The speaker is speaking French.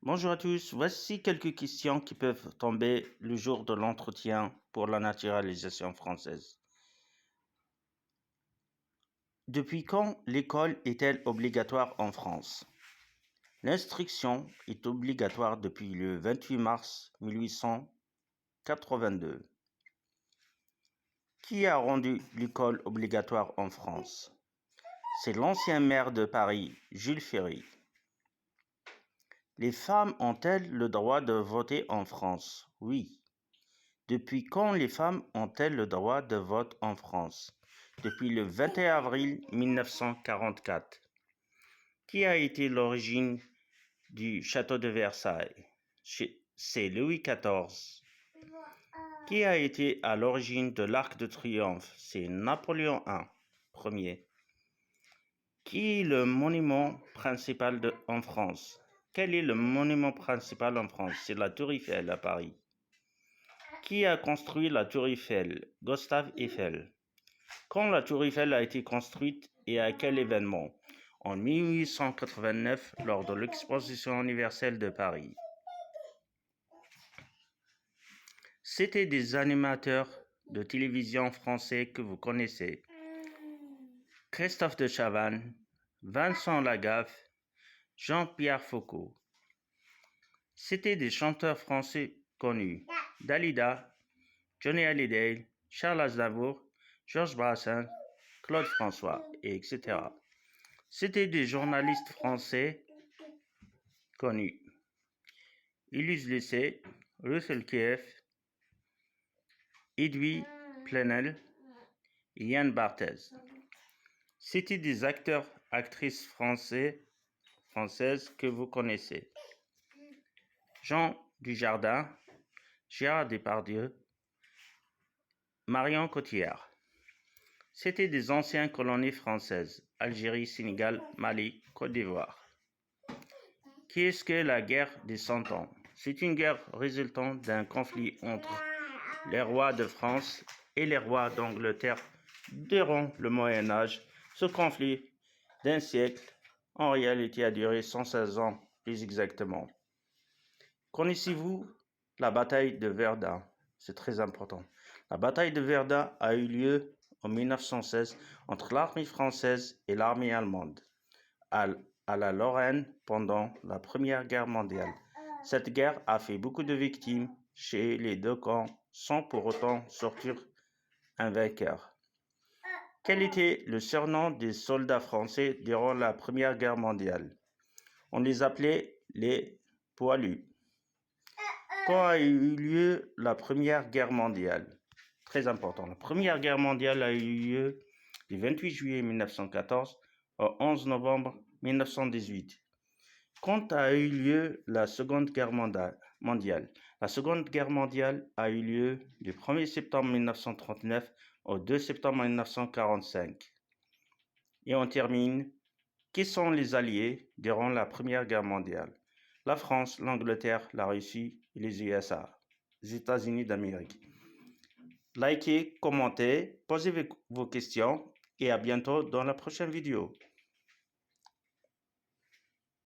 Bonjour à tous, voici quelques questions qui peuvent tomber le jour de l'entretien pour la naturalisation française. Depuis quand l'école est-elle obligatoire en France? L'instruction est obligatoire depuis le 28 mars 1882. Qui a rendu l'école obligatoire en France? C'est l'ancien maire de Paris, Jules Ferry. Les femmes ont-elles le droit de voter en France? Oui. Depuis quand les femmes ont-elles le droit de vote en France? Depuis le 21 avril 1944. Qui a été l'origine du château de Versailles? C'est Louis XIV. Qui a été à l'origine de l'Arc de Triomphe? C'est Napoléon I, premier. Qui est le monument principal en France? Quel est le monument principal en France? C'est la Tour Eiffel à Paris. Qui a construit la Tour Eiffel? Gustave Eiffel. Quand la Tour Eiffel a été construite et à quel événement? En 1889, lors de l'Exposition universelle de Paris. C'était des animateurs de télévision français que vous connaissez. Christophe de Chavannes, Vincent Lagaffe, Jean-Pierre Foucault. C'était des chanteurs français connus. Dalida, Johnny Hallyday, Charles Aznavour, Georges Brassens, Claude François, etc. C'était des journalistes français connus. Ulysse Lesser, Russell Kieff, Edoui Plenel et Yann Barthès. C'était des acteurs, actrices françaises que vous connaissez. Jean Dujardin, Gérard Depardieu, Marion Cotillard. C'était des anciennes colonies françaises, Algérie, Sénégal, Mali, Côte d'Ivoire. Qu'est-ce que la guerre des 100 ans? C'est une guerre résultant d'un conflit entre les rois de France et les rois d'Angleterre durant le Moyen Âge. Ce conflit d'un siècle, en réalité, a duré 116 ans, plus exactement. Connaissez-vous la bataille de Verdun? C'est très important. La bataille de Verdun a eu lieu en 1916 entre l'armée française et l'armée allemande à la Lorraine pendant la Première Guerre mondiale. Cette guerre a fait beaucoup de victimes chez les deux camps sans pour autant sortir un vainqueur. Quel était le surnom des soldats français durant la Première Guerre mondiale? On les appelait les poilus. Quand a eu lieu la Première Guerre mondiale? Très important. La Première Guerre mondiale a eu lieu du 28 juillet 1914 au 11 novembre 1918. Quand a eu lieu la Seconde Guerre mondiale? La Seconde Guerre mondiale a eu lieu du 1er septembre 1939 au 2 septembre 1945. Et on termine. Qui sont les alliés durant la Première Guerre mondiale? La France, l'Angleterre, la Russie et les USA, les États-Unis d'Amérique. Likez, commentez, posez vos questions et à bientôt dans la prochaine vidéo.